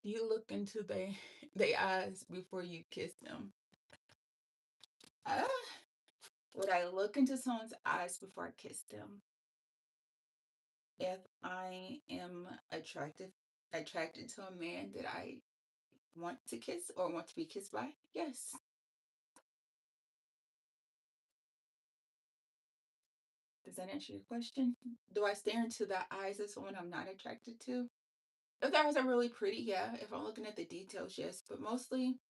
You look into their eyes before you kiss them. Uh, would I look into someone's eyes before I kiss them? If I am attracted to a man that I want to kiss or want to be kissed by, yes. Does that answer your question? Do I stare into the eyes of someone I'm not attracted to? If their eyes are really pretty, yeah. If I'm looking at the details, yes. But mostly,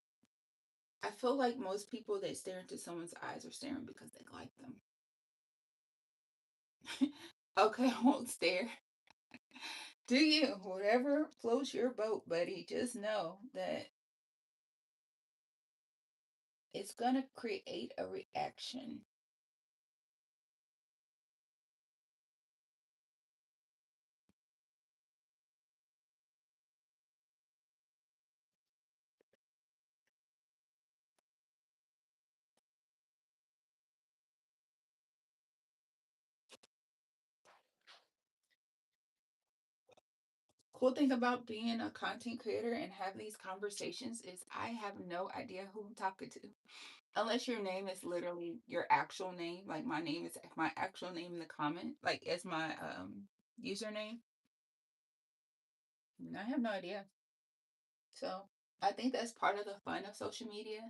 I feel like most people that stare into someone's eyes are staring because they like them. Okay, I won't stare. Do you? Whatever floats your boat, buddy. Just know that it's going to create a reaction. Cool thing about being a content creator and having these conversations is I have no idea who I'm talking to. Unless your name is literally your actual name, like my name is my actual name in the comment, like as my username. And I have no idea. So I think that's part of the fun of social media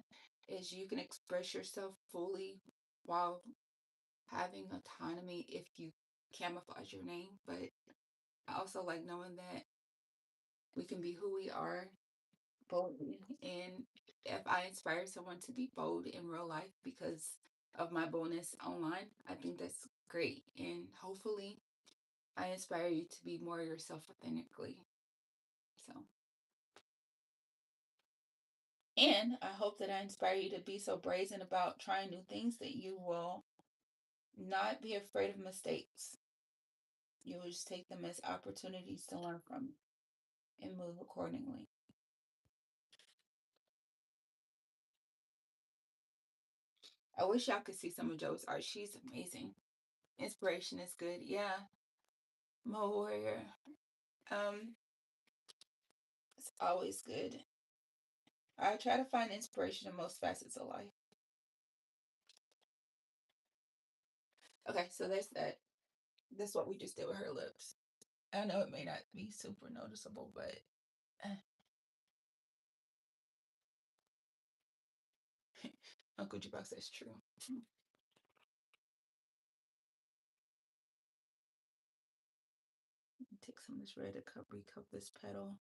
is you can express yourself fully while having autonomy if you camouflage your name. But I also like knowing that we can be who we are boldly. And if I inspire someone to be bold in real life because of my boldness online, I think that's great. And hopefully, I inspire you to be more yourself authentically. So, and I hope that I inspire you to be so brazen about trying new things that you will not be afraid of mistakes. You will just take them as opportunities to learn from and move accordingly. I wish y'all could see some of Joe's art. She's amazing. Inspiration is good. Yeah. Mo Warrior. Um, it's always good. I try to find inspiration in most facets of life. Okay, so there's that. That's what we just did with her lips. I know it may not be super noticeable, but eh. Uncle Jukebox says true. Take some of this red to recover this petal.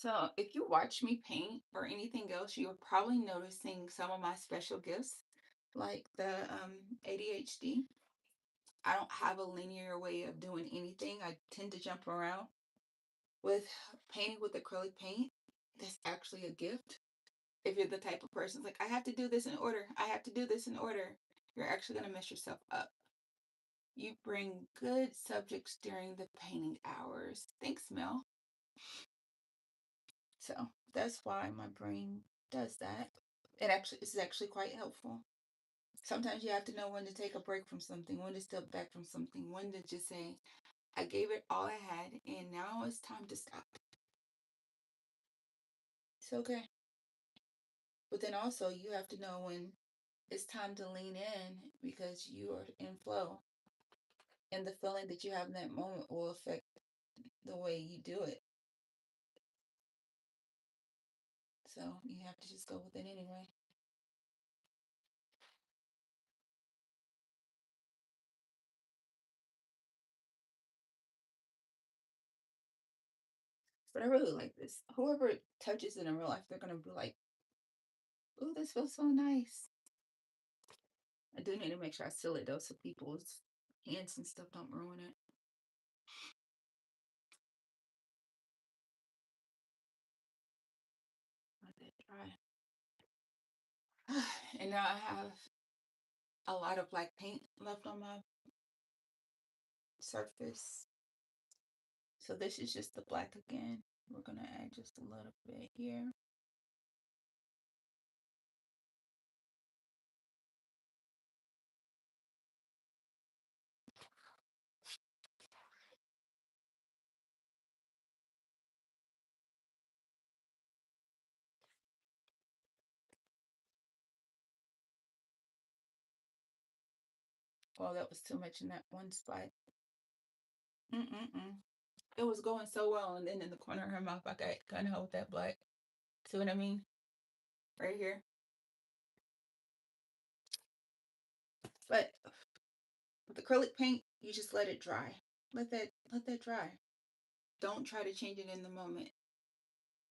So if you watch me paint or anything else, you're probably noticing some of my special gifts, like the ADHD. I don't have a linear way of doing anything. I tend to jump around. With painting with acrylic paint, that's actually a gift. If you're the type of person like, I have to do this in order, I have to do this in order, you're actually going to mess yourself up. You bring good subjects during the painting hours. Thanks, Mel. So that's why my brain does that. It's actually quite helpful. Sometimes you have to know when to take a break from something, when to step back from something, when to just say, I gave it all I had, and now it's time to stop. It's okay. But then also you have to know when it's time to lean in because you are in flow. And the feeling that you have in that moment will affect the way you do it. So you have to just go with it anyway. But I really like this. Whoever touches it in real life, they're gonna be like, "Oh, this feels so nice." I do need to make sure I seal it though, so people's hands and stuff don't ruin it. Let that dry. And now I have a lot of black paint left on my surface. So this is just the black again. We're gonna add just a little bit here. Well, that was too much in that one spot. Mm-mm-mm. It was going so well, and then in the corner of her mouth, I got kind of with that black. See what I mean? Right here. But with acrylic paint, you just let it dry. Let that dry. Don't try to change it in the moment.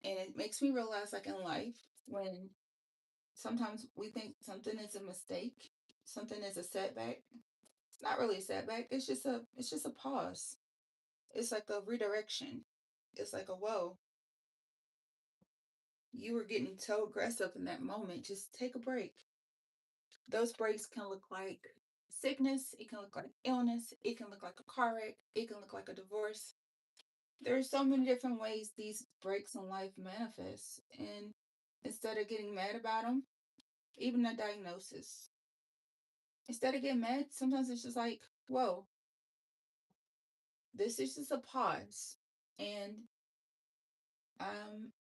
And it makes me realize, like in life, when sometimes we think something is a mistake, something is a setback. It's not really a setback. It's just a pause. It's like a redirection. It's like a whoa. You were getting so aggressive in that moment. Just take a break. Those breaks can look like sickness, it can look like illness, it can look like a car wreck, it can look like a divorce. There's so many different ways these breaks in life manifest. And instead of getting mad about them, even a diagnosis, instead of getting mad, sometimes it's just like, whoa, this is just a pause. And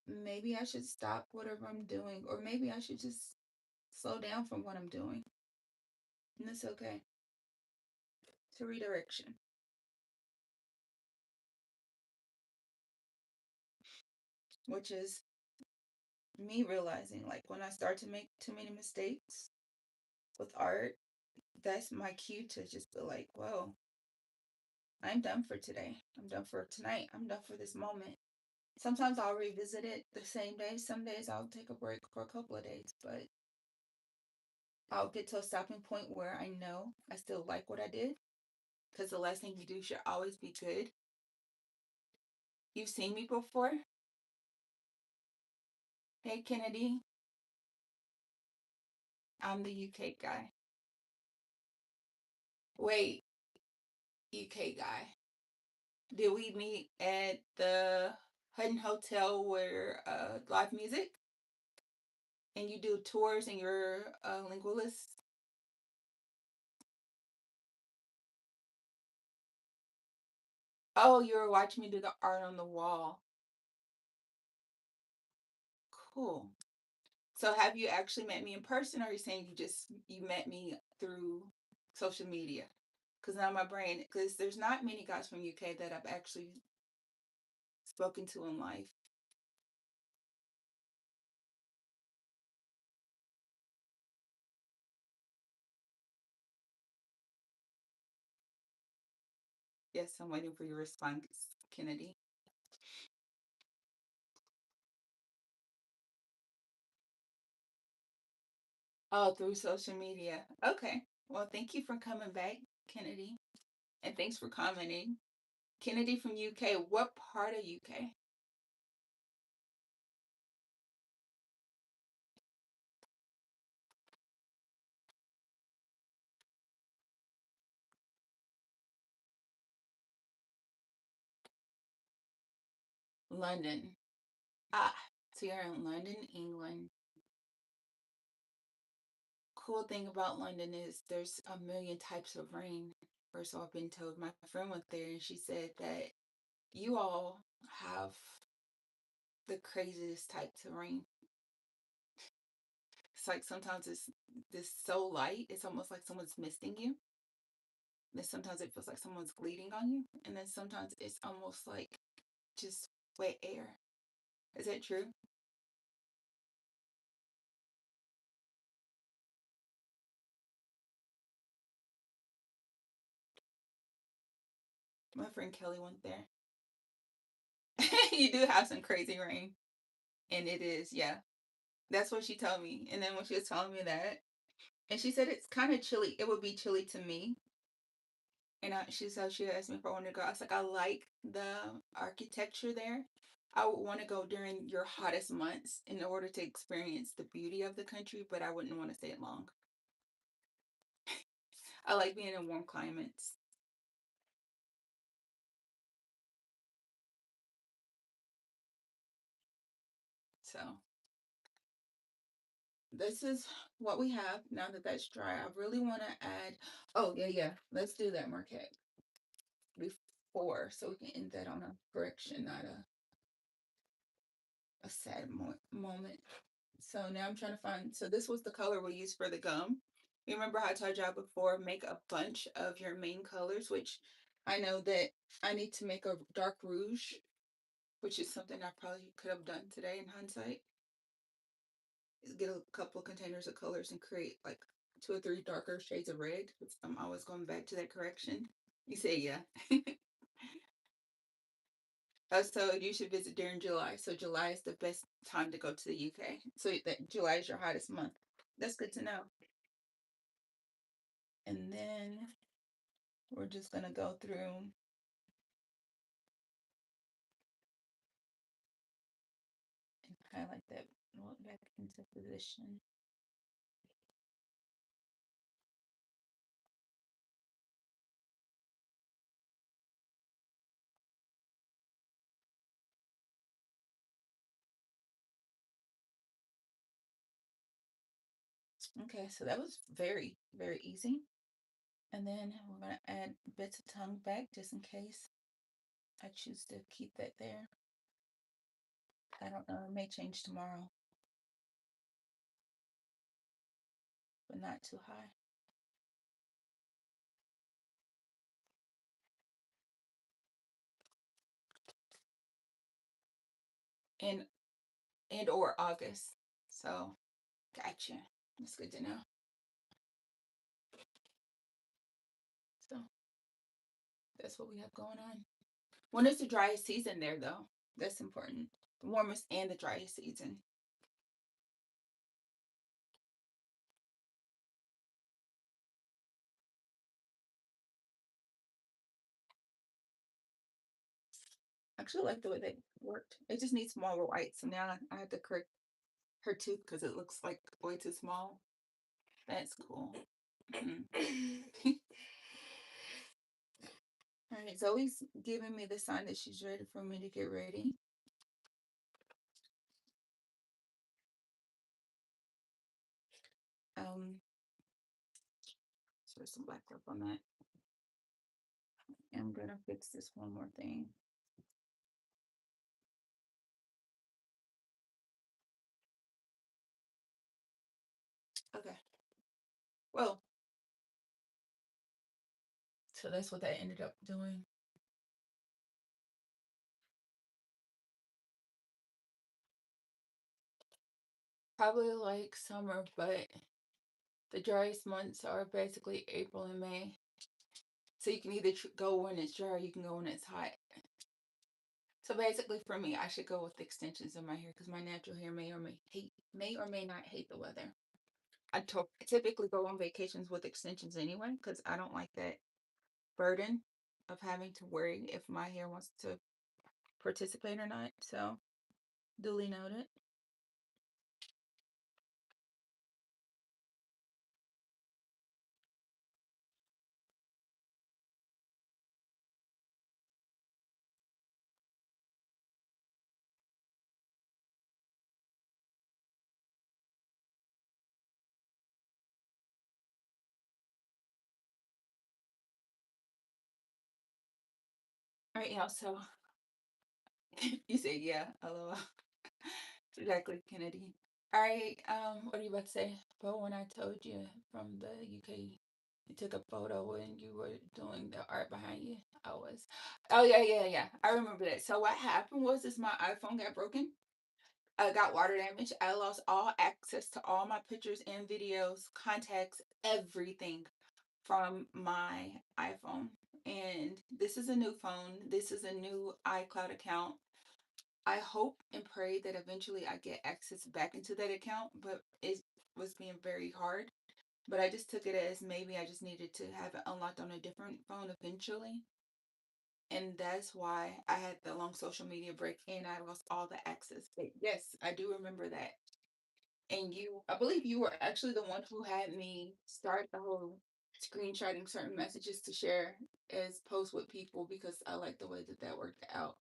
maybe I should stop whatever I'm doing, or maybe I should just slow down from what I'm doing. And it's okay. It's a redirection. Which is me realizing, like, when I start to make too many mistakes with art, that's my cue to just be like, whoa, I'm done for today. I'm done for tonight. I'm done for this moment. Sometimes I'll revisit it the same day. Some days I'll take a break for a couple of days, but I'll get to a stopping point where I know I still like what I did. Because the last thing you do should always be good. You've seen me before. Hey, Kennedy. I'm the UK guy. Wait, UK guy. Did we meet at the Hutton Hotel where live music and you do tours and you're a linguist? Oh, you were watching me do the art on the wall. Cool. So have you actually met me in person, or are you saying you met me through social media? Because now my brain, because there's not many guys from UK that I've actually spoken to in life. Yes, I'm waiting for your response, Kennedy. Oh, through social media. Okay. Well, thank you for coming back, Kennedy. And thanks for commenting. Kennedy from UK. What part of UK? London. Ah, so you're in London, England. Cool thing about London is there's a million types of rain. Or so I've been told. My friend went there and she said that you all have the craziest type to rain. It's like sometimes it's this so light, it's almost like someone's misting you. Then sometimes it feels like someone's bleeding on you. And then sometimes it's almost like just wet air. Is that true? My friend Kelly went there. You do have some crazy rain. And it is, yeah. That's what she told me. And then when she was telling me that, and she said it's kind of chilly. It would be chilly to me. And she said she asked me if I wanted to go. I was like, I like the architecture there. I would want to go during your hottest months in order to experience the beauty of the country, but I wouldn't want to stay long. I like being in warm climates. So this is what we have now that that's dry. I really want to add. Oh yeah, yeah. Let's do that, Marquette, before, so we can end that on a correction, not a sad moment. So now I'm trying to find. So this was the color we used for the gum. You remember how I told y'all before? Make a bunch of your main colors, which I know that I need to make a dark rouge, which is something I probably could have done today in hindsight. Get a couple of containers of colors and create like 2 or 3 darker shades of red. I'm always going back to that correction. You say yeah. So you should visit during July. So July is the best time to go to the UK. So that July is your hottest month. That's good to know. And then we're just gonna go through and highlight that back into position. Okay, so that was very, very easy. And then we're gonna add bits of tongue back just in case I choose to keep that there. I don't know, it may change tomorrow, but not too high. And or August. So gotcha. That's good to know. So that's what we have going on. When is the driest season there though? That's important. The warmest and the driest season. I actually like the way they worked. It just needs smaller white. So now I have to correct her tooth because it looks like way too small. That's cool. Mhm. All right, Zoe's giving me the sign that she's ready for me to get ready. Um, so there's some black stuff on that. I'm gonna fix this one more thing. Okay. Well, so that's what that ended up doing. Probably like summer, but the driest months are basically April and May. So you can either go when it's dry or you can go when it's hot. So basically, for me, I should go with extensions in my hair because my natural hair may or may not hate the weather. Typically go on vacations with extensions anyway because I don't like that burden of having to worry if my hair wants to participate or not. So duly noted. All right, y'all. So you say yeah, lol. Jacqueline Kennedy. All right. What are you about to say? But when I told you from the UK, you took a photo and you were doing the art behind you. I was. Oh yeah, yeah, yeah. I remember that. So what happened was, is my iPhone got broken. I got water damage. I lost all access to all my pictures and videos, contacts, everything from my iPhone. And this is a new phone. This is a new iCloud account. I hope and pray that eventually I get access back into that account, but it was being very hard. But I just took it as maybe I just needed to have it unlocked on a different phone eventually. And that's why I had the long social media break and I lost all the access. But yes, I do remember that. And you, I believe you were actually the one who had me start the whole screenshotting certain messages to share as posts with people because I like the way that that worked out.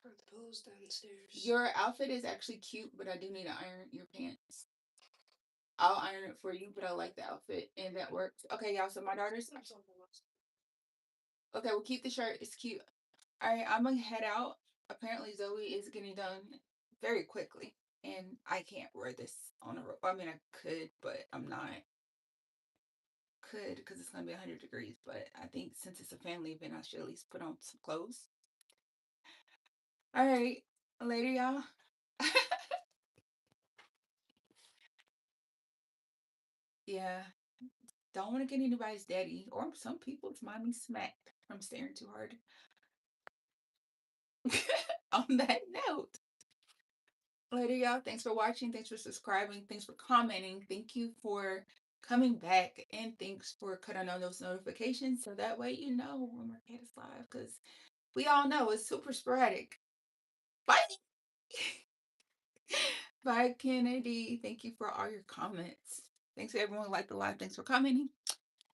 Are the pillows downstairs? Your outfit is actually cute, but I do need to iron your pants. I'll iron it for you, but I like the outfit and that works. Okay, y'all. So my daughter's okay. We'll keep the shirt. It's cute. All right, I'm gonna head out. Apparently, Zoe is getting done very quickly, and I can't wear this on a road. I mean, I could, but I'm not. Could because it's gonna be 100 degrees. But I think since it's a family event, I should at least put on some clothes. All right, later, y'all. Yeah, don't want to get anybody's daddy or some people's mommy smacked from staring too hard. On that note, later, y'all. Thanks for watching. Thanks for subscribing. Thanks for commenting. Thank you for coming back. And thanks for cutting on those notifications so that way you know when Marquette is live because we all know it's super sporadic. Bye. Bye, Kennedy. Thank you for all your comments. Thanks to everyone who liked the live. Thanks for commenting.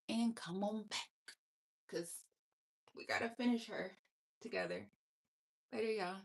And come on back because we got to finish her together. Later, y'all.